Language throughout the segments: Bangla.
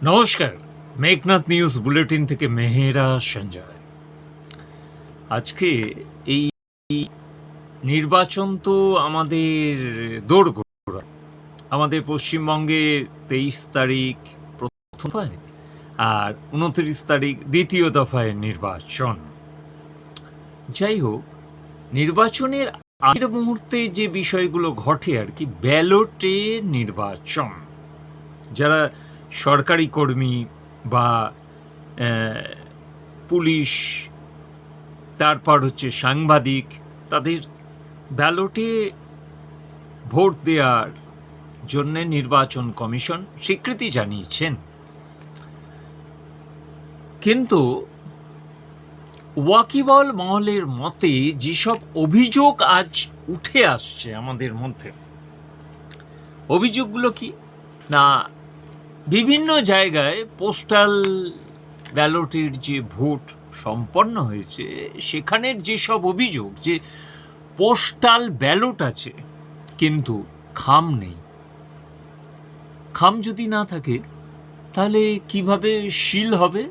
নমস্কার, মেঘনাথ নিউজ বুলেটিন থেকে মেহেরা সঞ্জয়। আজকে এই নির্বাচন তো আমাদের দোরগোড়া। আমাদের পশ্চিমবঙ্গে 23 তারিখ প্রথম দফায় আর 29 তারিখ দ্বিতীয় দফায় নির্বাচন। যাই হোক, নির্বাচনের আগের মুহূর্তে যে বিষয়গুলো ঘটে আর কি, ব্যালটে নির্বাচন, যারা সরকারি কর্মী বা পুলিশ, তারপর হচ্ছে সাংবাদিক, তাদের ব্যালটে ভোট দেওয়ার জন্য নির্বাচন কমিশন স্বীকৃতি জানিয়েছেন। কিন্তু ওয়াকিবহাল মহলের মতে যেসব অভিযোগ আজ উঠে আসছে আমাদের মধ্যে, অভিযোগগুলো কি না, বিভিন্ন জায়গায় পোস্টাল ব্যালটের যে ভোট সম্পন্ন হয়েছে সেখানের যেসব অভিযোগ, যে পোস্টাল ব্যালট আছে কিন্তু খাম নেই। খাম যদি না থাকে তাহলে কিভাবে সিল হবে?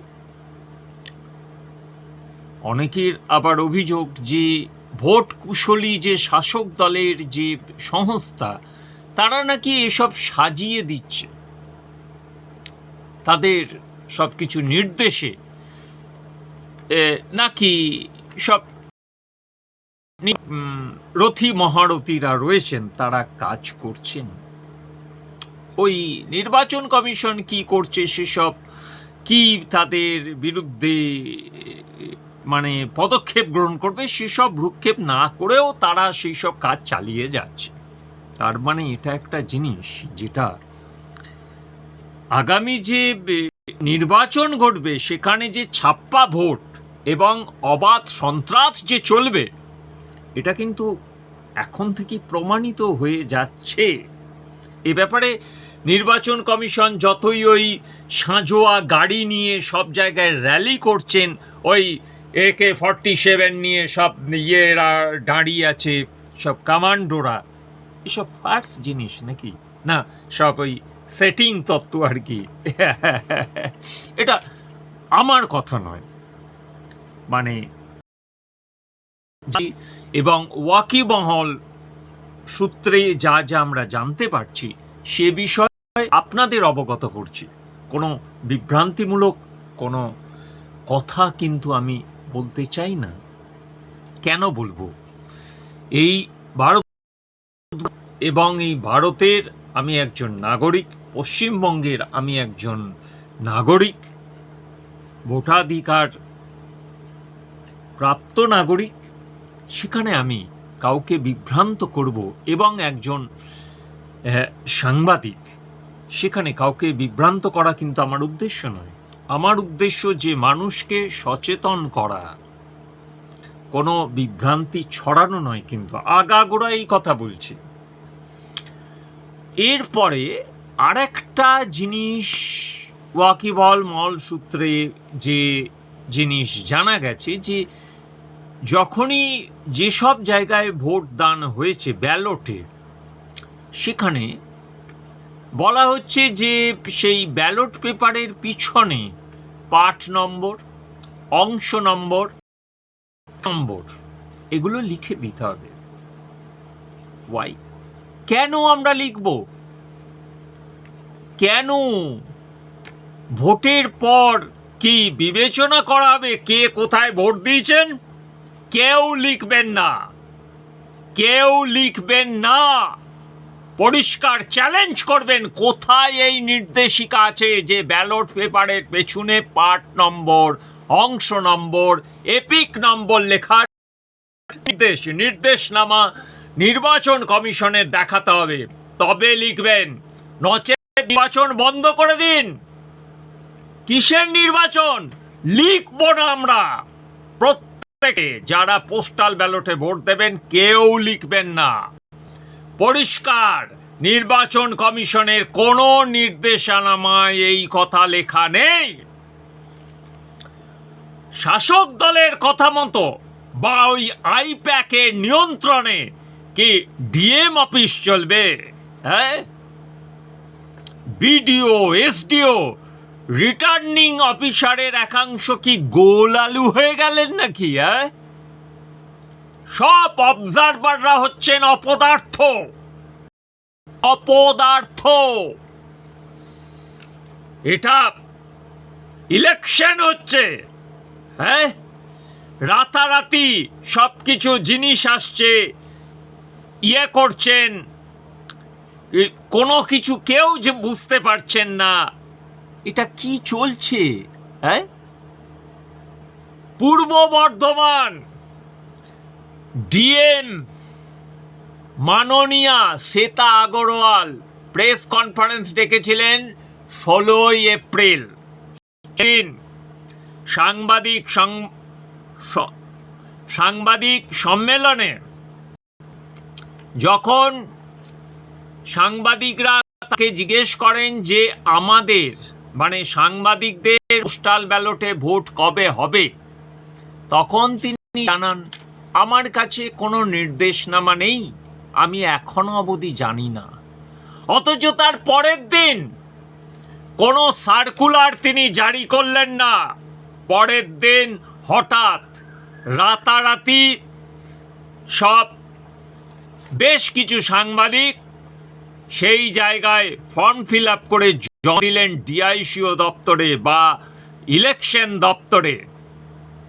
অনেকের আবার অভিযোগ যে ভোট কুশলী যে শাসক দলের যে সংস্থা, তারা নাকি এসব সাজিয়ে দিচ্ছে, তাদের সব কিছু নির্দেশে নাকি সব রথী মহারথীরা রয়েছেন, তারা কাজ করছেন। ওই নির্বাচন কমিশন কি করছে সেসব, কি তাদের বিরুদ্ধে মানে পদক্ষেপ গ্রহণ করবে, সেসব ভ্রুক্ষেপ না করেও তারা সেই সব কাজ চালিয়ে যাচ্ছে। তার মানে এটা একটা জিনিস, যেটা আগামী যে নির্বাচন ঘটবে সেখানে যে ছাপ্পা ভোট এবং অবাধ সন্ত্রাস যে চলবে, এটা কিন্তু এখন থেকে প্রমাণিত হয়ে যাচ্ছে। এ ব্যাপারে নির্বাচন কমিশন যতই ওই সাঁজোয়া গাড়ি নিয়ে সব জায়গায় র্যালি করছেন, ওই AK-47 নিয়ে সব ইয়েরা দাঁড়িয়ে আছে, সব কমান্ডোরা, এসব ফার্স জিনিস নাকি না, সব ওই সেটিং তত্ত্ব আর কি। এটা আমার কথা নয়, মানে এবং ওয়াকিবহাল সূত্রে যা যা আমরা জানতে পারছি সে বিষয়ে আপনাদের অবগত করছি। কোনো বিভ্রান্তিমূলক কোনো কথা কিন্তু আমি বলতে চাই না। কেন বলবো? এই ভারত এবং এই ভারতের আমি একজন নাগরিক, পশ্চিমবঙ্গের আমি একজন নাগরিক, ভোটাধিকার প্রাপ্ত নাগরিক। সেখানে আমি কাউকে বিভ্রান্ত করব, এবং একজন সাংবাদিক, সেখানে কাউকে বিভ্রান্ত করা কিন্তু আমার উদ্দেশ্য নয়। আমার উদ্দেশ্য যে মানুষকে সচেতন করা, কোনো বিভ্রান্তি ছড়ানো নয়। কিন্তু আগাগোড়া এই কথা বলছি। এরপরে আরেকটা জিনিস, ওয়াকিবহাল মহল সূত্রে যে জিনিস জানা গেছে, যে যখনই যেসব জায়গায় ভোট দান হয়েছে ব্যালটে, সেখানে বলা হচ্ছে যে সেই ব্যালট পেপারের পিছনে পার্ট নম্বর, অংশ নম্বর, এগুলো লিখে দিতে হবে। ওয়াই? কেন আমরা লিখব? কেন? ভোটের পর কি বিবেচনা করা হবে কে কোথায় ভোট দিয়েছেন? কেউ লিখবেন না, কেউ লিখবেন না। পরিষ্কার চ্যালেঞ্জ করবেন, কোথায় এই নির্দেশিকা আছে যে ব্যালট পেপারের পেছনে পার্ট নম্বর, অংশ নম্বর, এপিক নম্বর লেখার নির্দেশনামা নির্বাচন কমিশনের দেখাতে হবে, তবে লিখবেন। নচেৎ নির্বাচন বন্ধ করে দিন। কিসের নির্বাচন? লিখবো না আমরা। প্রত্যেকে যারা পোস্টাল ব্যালটে ভোট দেবেন কেউ লিখবেন না। পরিষ্কার, নির্বাচন কমিশনের কোনো নির্দেশনামায় এই কথা লেখা নেই। শাসক দলের কথা মতো বা ওই আইপ্যাকের নিয়ন্ত্রণে কি ডিএম অফিস চলবে? হ্যাঁ, বিডিও, এসডিও রিটার্নিং অফিসারের একাংশ কি গোল আলু হয়ে গেলেন নাকি? সব অবজারভাররা হচ্ছেন অপদার্থ। এটা ইলেকশন হচ্ছে, রাতারাতি সবকিছু জিনিস আসছে, করছেন, কোনো কিছু কেউ যে বুঝতে পারছেন না এটা কি চলছে। পূর্ব বর্ধমান ডিএম মাননীয়া শ্বেতা আগরওয়াল প্রেস কনফারেন্স ডেকেছিলেন 16ই এপ্রিল। সাংবাদিক সম্মেলনে যখন সাংবাদিকরা তাকে জিজ্ঞেস করেন যে আমাদের মানে সাংবাদিকদের পোস্টাল ব্যালটে ভোট কবে হবে, তখন তিনি জানান আমার কাছে কোনো নির্দেশনামা নেই, আমি এখনো অবধি জানি না। অথচ তার পরের দিন কোনো সার্কুলার তিনি জারি করলেন না। পরের দিন হঠাৎ রাতারাতি সব বেশ কিছু সাংবাদিক সেই জায়গায় ফর্ম ফিল আপ করে জমা দিলেন ডিআইসিও দপ্তরে বা ইলেকশন দপ্তরে।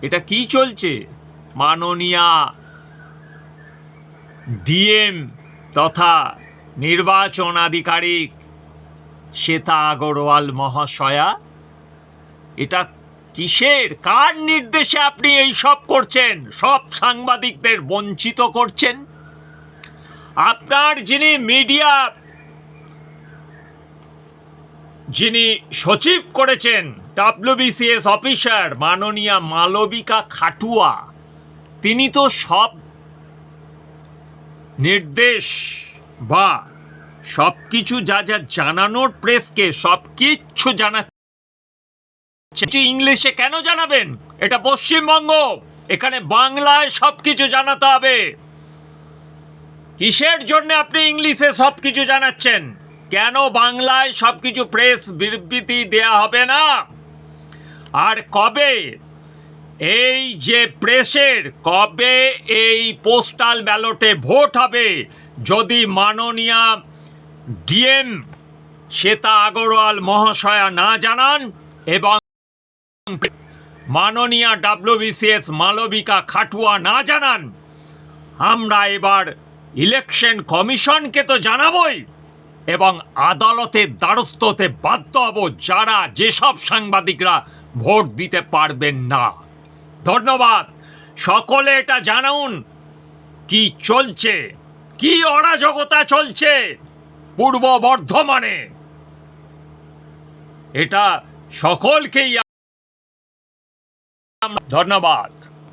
এটা কি চলছে? মাননীয়া ডিএম তথা নির্বাচন আধিকারিক শ্বেতা আগরওয়াল মহাশয়া, এটা কিসের, কার নির্দেশে আপনি এই সব করছেন? সব সাংবাদিকদের বঞ্চিত করছেন। আপনার যিনি সচিব করেছেন WBCS অফিসার মাননীয়া মালবিকা খাটুয়া, তিনি তো সব নির্দেশ বা সব কিছু যা যা জানানোর প্রেসকে সব কিছু জানাচ্ছে। ইংলিশে কেন জানাবেন? এটা পশ্চিমবঙ্গ, এখানে বাংলায় সবকিছু জানাতে হবে। কিসের জন্য আপনি ইংলিশে সবকিছু জানাচ্ছেন? কেন বাংলায় সবকিছু প্রেস বিবৃতি দেয়া হবে না? আর কবে এই যে প্রেসের কবে এই পোস্টাল ব্যালটে ভোট হবে, যদি মাননীয়া ডিএম শ্বেতা আগরওয়াল মহাশয়া না জানান এবং মাননীয়া WBCS মালবিকা খাটুয়া না জানান, আমরা এবার ইলেকশন কমিশনকে তো জানাবই এবং আদালতের দ্বারস্থ হতে বাধ্য হব যারা যেসব সাংবাদিকরা ভোট দিতে পারবেন না। ধন্যবাদ। সকলে এটা জানুন কি চলছে, কি অরাজকতা চলছে পূর্ব বর্ধমানে। এটা সকলকেই ধন্যবাদ।